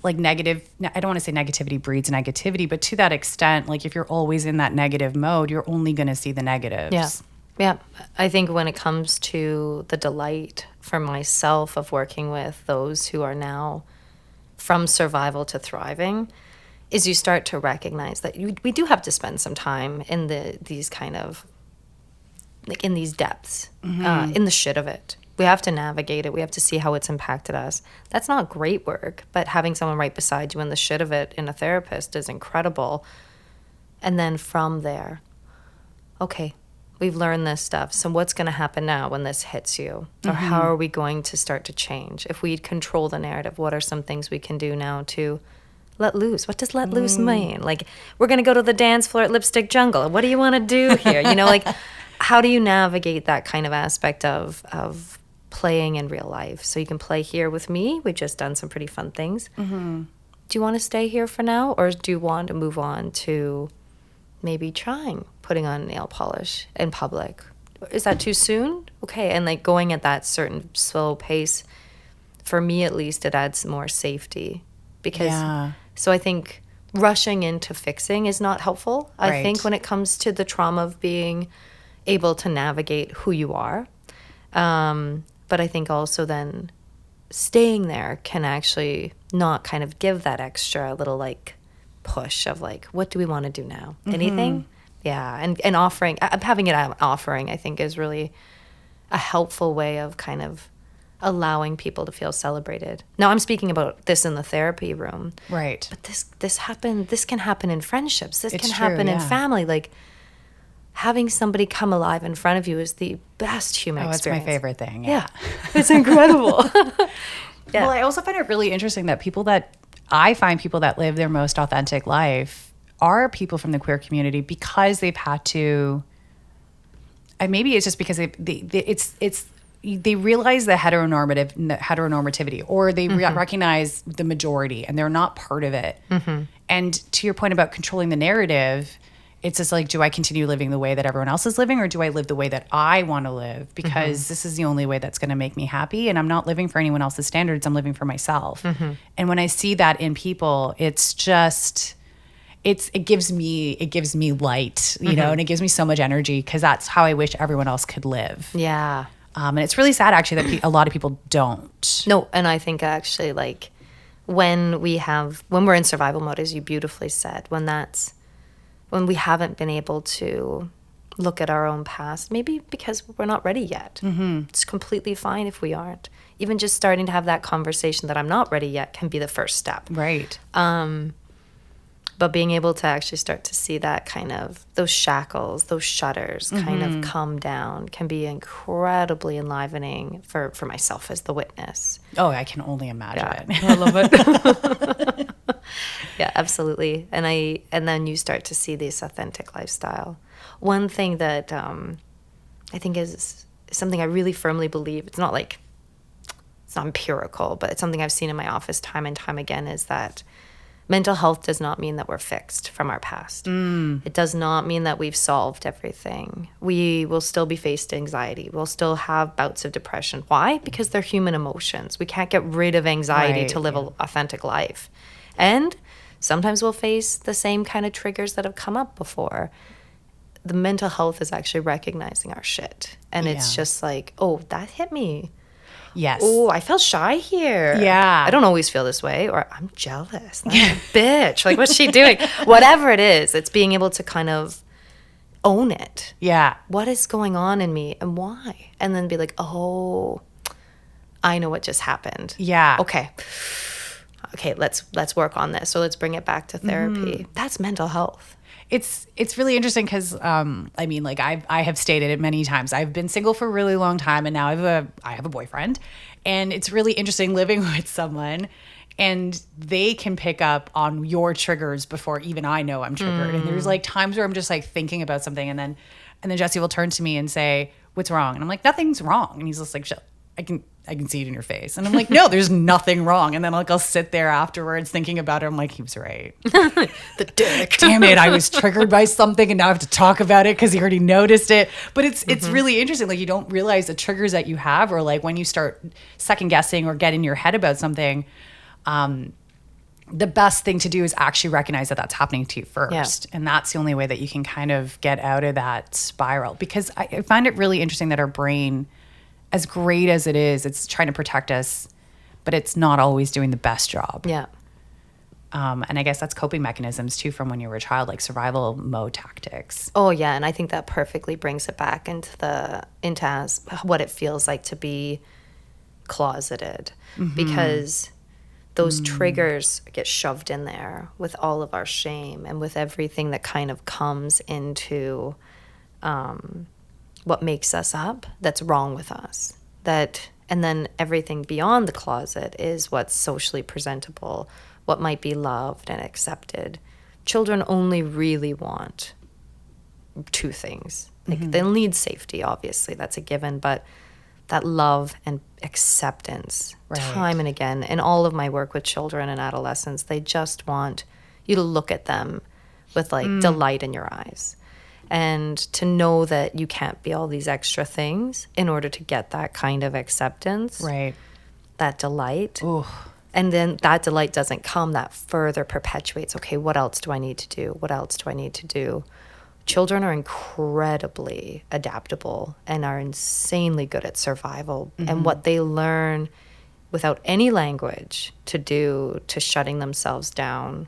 like negative. I don't want to say negativity breeds negativity, but to that extent, like if you're always in that negative mode, you're only going to see the negatives.
Yeah. Yeah. I think when it comes to the delight for myself of working with those who are now from survival to thriving, is you start to recognize that we do have to spend some time in these kind of, like in these depths, in the shit of it. We have to navigate it. We have to see how it's impacted us. That's not great work, but having someone right beside you in the shit of it in a therapist is incredible. And then from there, okay, we've learned this stuff. So what's going to happen now when this hits you? Or how are we going to start to change? If we control the narrative, what are some things we can do now to let loose? What does let loose mean? Like, we're going to go to the dance floor at Lipstick Jungle. What do you want to do here? You know, like, how do you navigate that kind of aspect of playing in real life? So you can play here with me. We've just done some pretty fun things. Do you want to stay here for now? Or do you want to move on to maybe trying putting on nail polish in public? Is that too soon? Okay. And like going at that certain slow pace, for me at least, it adds more safety. Because so I think rushing into fixing is not helpful. I think when it comes to the trauma of being able to navigate who you are. But I think also then staying there can actually not kind of give that extra little like push of like, what do we want to do now? Anything? Yeah. And offering, having it out offering, I think is really a helpful way of kind of allowing people to feel celebrated. Now I'm speaking about this in the therapy room.
Right.
But this can happen in friendships. This can
It's
happen
true,
in
yeah.
family. Like having somebody come alive in front of you is the best human
Oh, it's my
experience.
favorite thing.
Yeah. It's incredible.
Well, I also find it really interesting that people that live their most authentic life are people from the queer community because they've had to, and maybe it's just because they realize the heteronormativity, or they recognize the majority and they're not part of it. And to your point about controlling the narrative, it's just like, do I continue living the way that everyone else is living, or do I live the way that I want to live? Because this is the only way that's going to make me happy. And I'm not living for anyone else's standards. I'm living for myself. And when I see that in people, it's just, it gives me light, you know, and it gives me so much energy, because that's how I wish everyone else could live.
Yeah.
And it's really sad actually that a lot of people don't.
No, and I think actually like when we're in survival mode, as you beautifully said, when we haven't been able to look at our own past, maybe because we're not ready yet. It's completely fine if we aren't. Even just starting to have that conversation that I'm not ready yet can be the first step.
Right.
But being able to actually start to see that kind of, those shackles, those shutters kind of come down can be incredibly enlivening for myself as the witness.
Oh, I can only imagine.
Yeah, I love it. Yeah, absolutely. And then you start to see this authentic lifestyle. One thing that I think is something I really firmly believe, it's not empirical, but it's something I've seen in my office time and time again, is that mental health does not mean that we're fixed from our past. It does not mean that we've solved everything. We will still be faced to anxiety. We'll still have bouts of depression. Why? Because they're human emotions. We can't get rid of anxiety to live an authentic life. And sometimes we'll face the same kind of triggers that have come up before. The mental health is actually recognizing our shit. And it's just like, oh, that hit me.
Yes.
Oh, I felt shy here.
Yeah.
I don't always feel this way. Or I'm jealous. That's a bitch. Like, what's she doing? Whatever it is, it's being able to kind of own it.
Yeah.
What is going on in me and why? And then be like, oh, I know what just happened.
Yeah.
Okay, let's work on this. So let's bring it back to therapy. That's mental health.
It's really interesting because I mean, like I have stated it many times. I've been single for a really long time, and now I have a boyfriend, and it's really interesting living with someone, and they can pick up on your triggers before even I know I'm triggered. And there's like times where I'm just like thinking about something, and then Jesse will turn to me and say, "What's wrong?" And I'm like, "Nothing's wrong." And he's just like, I can see it in your face. And I'm like, no, there's nothing wrong. And then like I'll sit there afterwards thinking about it. I'm like, he was right.
The dick.
Damn it, I was triggered by something and now I have to talk about it because he already noticed it. But it's really interesting. Like you don't realize the triggers that you have, or like when you start second guessing or get in your head about something, the best thing to do is actually recognize that that's happening to you first. And that's the only way that you can kind of get out of that spiral. Because I find it really interesting that our brain, as great as it is, it's trying to protect us, but it's not always doing the best job.
Yeah.
And I guess that's coping mechanisms too from when you were a child, like survival mode tactics.
Oh yeah, and I think that perfectly brings it back into as what it feels like to be closeted, because those triggers get shoved in there with all of our shame and with everything that kind of comes into what makes us up that's wrong with us. And then everything beyond the closet is what's socially presentable, what might be loved and accepted. Children only really want two things. Like they'll need safety, obviously, that's a given, but that love and acceptance, time and again, in all of my work with children and adolescents, they just want you to look at them with like delight in your eyes. And to know that you can't be all these extra things in order to get that kind of acceptance, that delight.
Ooh.
And then that delight doesn't come, that further perpetuates, okay, what else do I need to do? What else do I need to do? Children are incredibly adaptable and are insanely good at survival. And what they learn without any language to do to shutting themselves down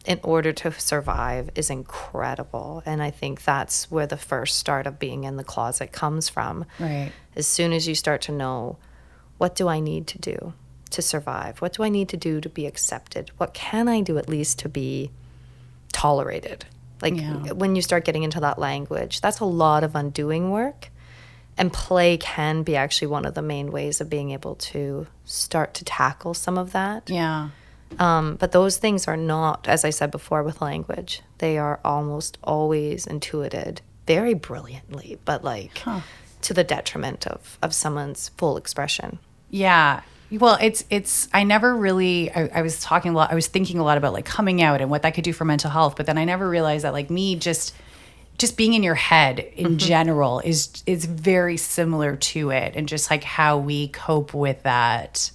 in order to survive is incredible. And I think that's where the first start of being in the closet comes from.
Right.
As soon as you start to know, what do I need to do to survive? What do I need to do to be accepted? What can I do at least to be tolerated? Like when you start getting into that language, that's a lot of undoing work. And play can be actually one of the main ways of being able to start to tackle some of that.
Yeah.
But those things are not, as I said before, with language. They are almost always intuited very brilliantly, but like to the detriment of someone's full expression.
Yeah. Well, I never really, I was talking a lot, I was thinking a lot about like coming out and what that could do for mental health. But then I never realized that like me just being in your head in general is very similar to it. And just like how we cope with that.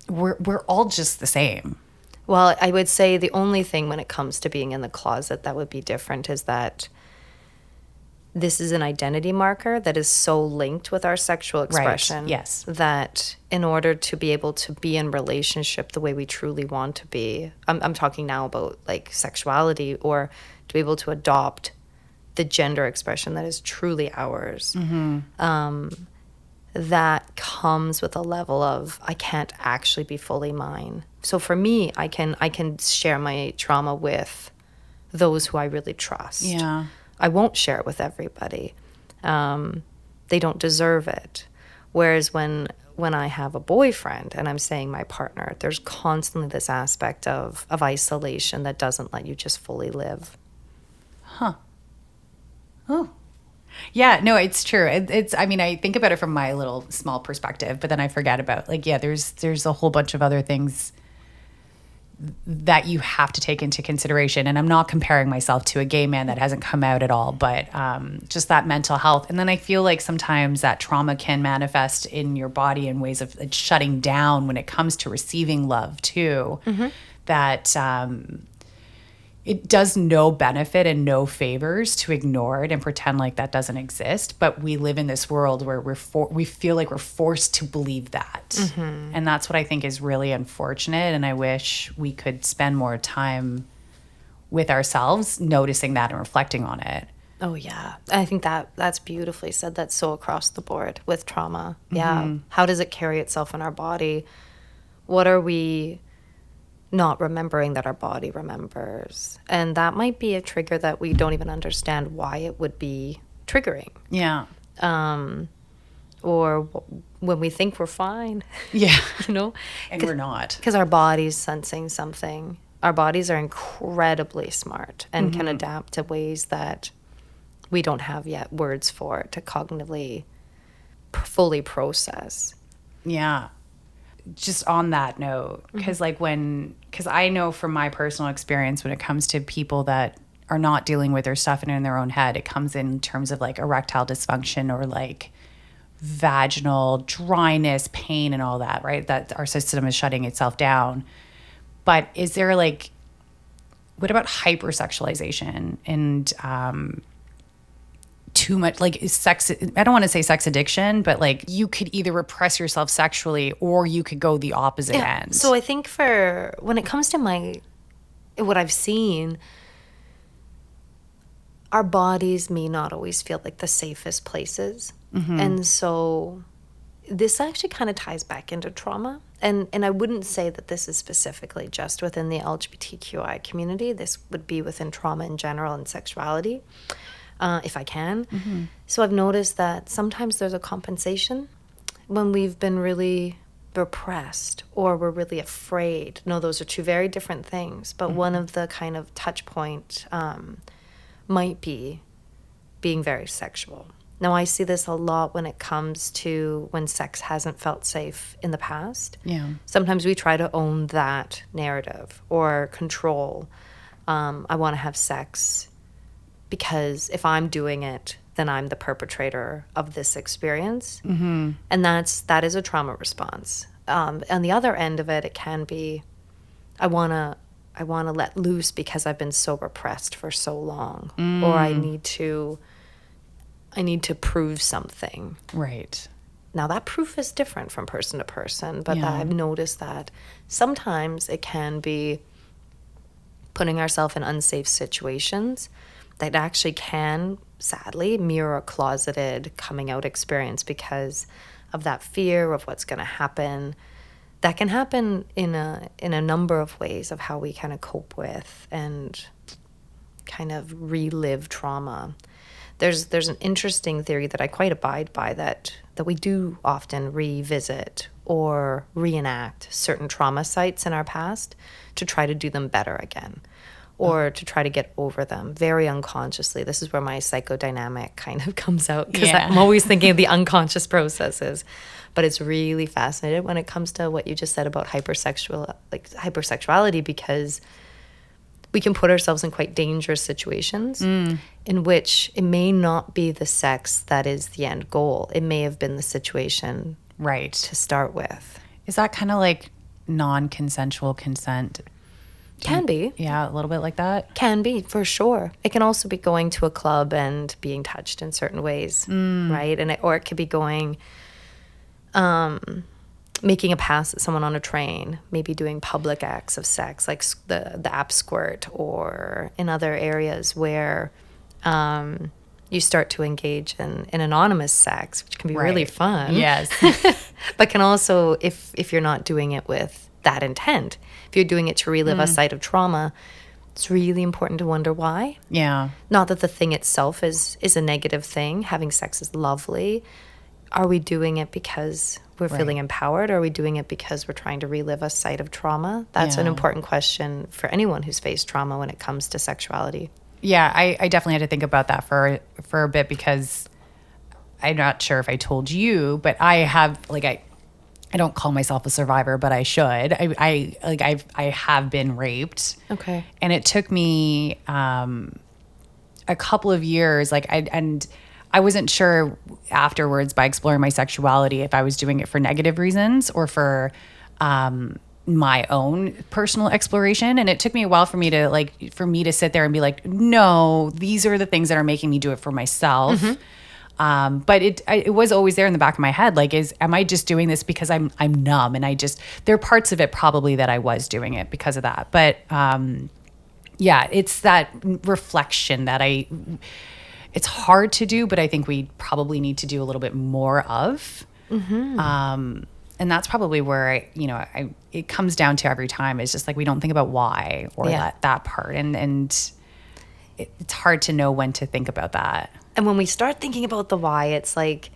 We're all just the same.
Well, I would say the only thing when it comes to being in the closet that would be different is that this is an identity marker that is so linked with our sexual expression.
Right. Yes.
That in order to be able to be in relationship the way we truly want to be, I'm talking now about like sexuality, or to be able to adopt the gender expression that is truly ours, that comes with a level of I can't actually be fully mine. So for me, I can share my trauma with those who I really trust.
Yeah.
I won't share it with everybody. They don't deserve it. Whereas when I have a boyfriend and I'm saying my partner, there's constantly this aspect of isolation that doesn't let you just fully live.
Oh. Yeah, no, it's true. It's I mean, I think about it from my little small perspective, but then I forget about like, yeah, there's a whole bunch of other things that you have to take into consideration. And I'm not comparing myself to a gay man that hasn't come out at all, but just that mental health. And then I feel like sometimes that trauma can manifest in your body in ways of like, shutting down when it comes to receiving love too. That it does no benefit and no favors to ignore it and pretend like that doesn't exist. But we live in this world where we feel like we're forced to believe that. And that's what I think is really unfortunate. And I wish we could spend more time with ourselves, noticing that and reflecting on it.
Oh, yeah. I think that's beautifully said. That's so across the board with trauma. Yeah. How does it carry itself in our body? What are we not remembering that our body remembers? And that might be a trigger that we don't even understand why it would be triggering.
Yeah.
Or when we think we're fine.
Yeah.
You know?
And we're not.
Because our body's sensing something. Our bodies are incredibly smart and can adapt to ways that we don't have yet words for to cognitively fully process.
Yeah. Just on that note, because because I know from my personal experience when it comes to people that are not dealing with their stuff and in their own head, it comes in terms of like erectile dysfunction or like vaginal dryness, pain and all that, right? That our system is shutting itself down. But is there like, what about hypersexualization and too much like sex? I don't want to say sex addiction, but like you could either repress yourself sexually or you could go the opposite end.
So I think for when it comes to what I've seen, our bodies may not always feel like the safest places. And so this actually kind of ties back into trauma. And I wouldn't say that this is specifically just within the LGBTQI community. This would be within trauma in general and sexuality, if I can. So I've noticed that sometimes there's a compensation when we've been really repressed or we're really afraid. No, those are two very different things. But one of the kind of touch point might be being very sexual. Now, I see this a lot when it comes to when sex hasn't felt safe in the past.
Yeah.
Sometimes we try to own that narrative or control. I want to have sex because if I'm doing it, then I'm the perpetrator of this experience. And that is a trauma response. On the other end of it, it can be, I want to let loose because I've been so repressed for so long, or I need to prove something.
Right.
Now, that proof is different from person to person, but I've noticed that sometimes it can be putting ourselves in unsafe situations that actually can, sadly, mirror a closeted coming out experience because of that fear of what's going to happen. That can happen in a number of ways of how we kind of cope with and kind of relive trauma. There's an interesting theory that I quite abide by that we do often revisit or reenact certain trauma sites in our past to try to do them better again or to try to get over them very unconsciously. This is where my psychodynamic kind of comes out because I'm always thinking of the unconscious processes. But it's really fascinating when it comes to what you just said about hypersexuality because we can put ourselves in quite dangerous situations in which it may not be the sex that is the end goal. It may have been the situation to start with.
Is that kind of like non-consensual consent?
Can be.
Yeah, a little bit like that?
Can be, for sure. It can also be going to a club and being touched in certain ways, right? Or it could be going... making a pass at someone on a train, maybe doing public acts of sex like the app squirt, or in other areas where you start to engage in anonymous sex, which can be really
Right.
fun.
Yes.
But can also, if you're not doing it with that intent, if you're doing it to relive a site of trauma, it's really important to wonder why.
Yeah.
Not that the thing itself is a negative thing. Having sex is lovely. Are we doing it because we're
Right.
feeling empowered? Or are we doing it because we're trying to relive a site of trauma? That's an
Yeah.
important question for anyone who's faced trauma when it comes to sexuality.
Yeah, I definitely had to think about that for a bit, because I'm not sure if I told you, but I have, like, I don't call myself a survivor, but I should. I have been raped.
Okay.
And it took me a couple of years, I wasn't sure afterwards, by exploring my sexuality, if I was doing it for negative reasons or for my own personal exploration. And it took me a while for me to sit there and be like, no, these are the things that are making me do it for myself. But it was always there in the back of my head. Like, am I just doing this because I'm numb? And there are parts of it probably that I was doing it because of that. But yeah, it's that reflection that it's hard to do, but I think we probably need to do a little bit more of. And that's probably where it comes down to every time. It's just like, we don't think about why, or that part. And it's hard to know when to think about that.
And when we start thinking about the why, it's like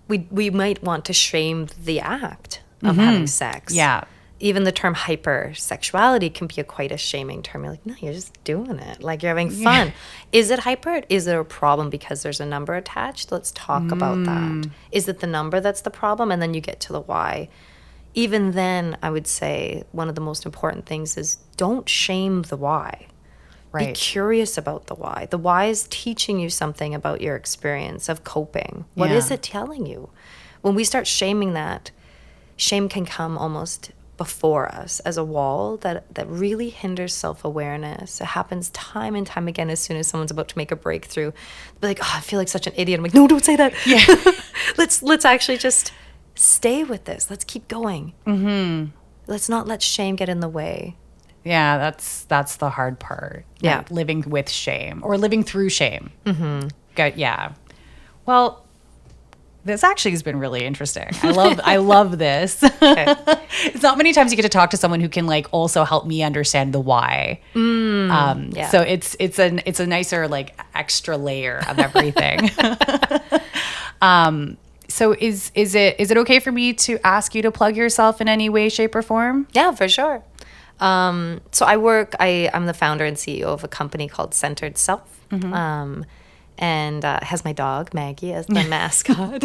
we might want to shame the act of having sex.
Yeah.
Even the term hypersexuality can be quite a shaming term. You're like, no, you're just doing it. Like, you're having fun. Is it hyper? Is it a problem because there's a number attached? Let's talk about that. Is it the number that's the problem? And then you get to the why. Even then, I would say one of the most important things is don't shame the why. Be
Right.
curious about the why. The why is teaching you something about your experience of coping. What is it telling you? When we start shaming that, shame can come almost before us as a wall that really hinders self-awareness. It happens time and time again. As soon as someone's about to make a breakthrough, they'll be like, oh, I feel like such an idiot. I'm like, no, don't say that.
Yeah.
Let's actually just stay with this. Let's keep going. Let's not let shame get in the way.
Yeah, that's the hard part.
Yeah.
Like, living with shame or living through shame. Yeah. Well, this actually has been really interesting. I love this.
Okay.
It's not many times you get to talk to someone who can, like, also help me understand the why.
Yeah.
So it's a nicer, like, extra layer of everything. So is it okay for me to ask you to plug yourself in any way, shape, or form?
Yeah, for sure. So I'm the founder and CEO of a company called Centered Self. And has my dog, Maggie, as the mascot.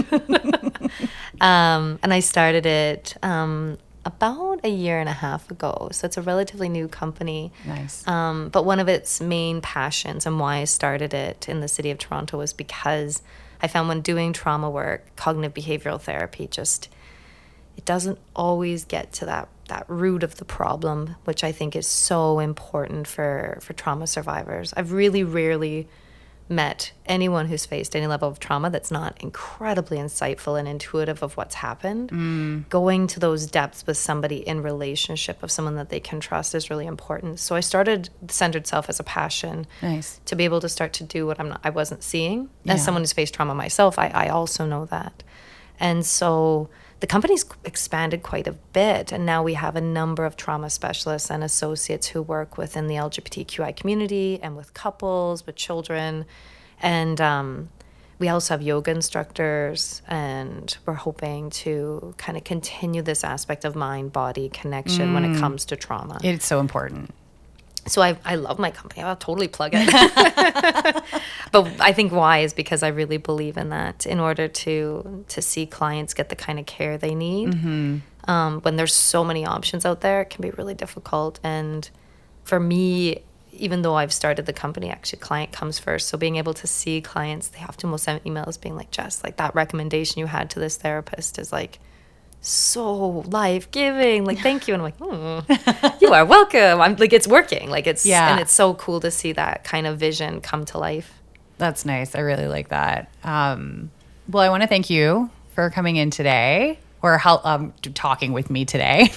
And I started it about a year and a half ago. So it's a relatively new company.
Nice.
But one of its main passions and why I started it in the city of Toronto was because I found when doing trauma work, cognitive behavioral therapy, it doesn't always get to that root of the problem, which I think is so important for trauma survivors. I've really rarely met anyone who's faced any level of trauma that's not incredibly insightful and intuitive of what's happened. Going to those depths with somebody in relationship, of someone that they can trust, is really important. So I started Centered Self as a passion.
Nice.
To be able to start to do what I wasn't seeing. As someone who's faced trauma myself, I also know that. And so the company's expanded quite a bit, and now we have a number of trauma specialists and associates who work within the LGBTQI community and with couples, with children. And we also have yoga instructors, and we're hoping to kind of continue this aspect of mind-body connection when it comes to trauma.
It's so important.
So I love my company. I'll totally plug it. But I think why is because I really believe in that. In order to see clients get the kind of care they need, when there's so many options out there, it can be really difficult. And for me, even though I've started the company, actually client comes first. So being able to see clients, they often will send emails being like, Jess, like, that recommendation you had to this therapist is like so life-giving, like, thank you. And I'm like, you are welcome. I'm like, it's working, like, and it's so cool to see that kind of vision come to life.
That's nice. I really like that. Well, I want to thank you for coming in today, or talking with me today.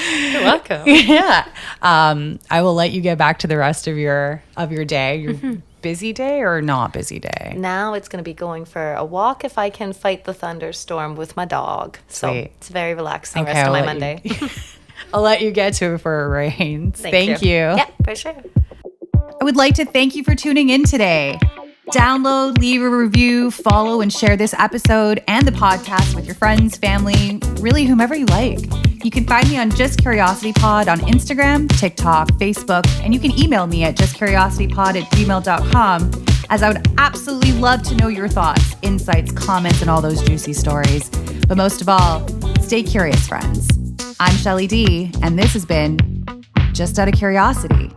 You're welcome.
Yeah. I will let you get back to the rest of your day. Your busy day or not busy day?
Now it's going to be going for a walk if I can fight the thunderstorm with my dog. So
Sweet.
it's very relaxing
Okay,
rest of
I'll
my
let
Monday.
I'll let you get to it before it rains. Thank you.
Yeah, for sure.
I would like to thank you for tuning in today. Download, leave a review, follow, and share this episode and the podcast with your friends, family, really whomever you like. You can find me on Just Curiosity Pod on Instagram, TikTok, Facebook, and you can email me at justcuriositypod@gmail.com, as I would absolutely love to know your thoughts, insights, comments, and all those juicy stories. But most of all, stay curious, friends. I'm Shelly D, and this has been Just Out of Curiosity.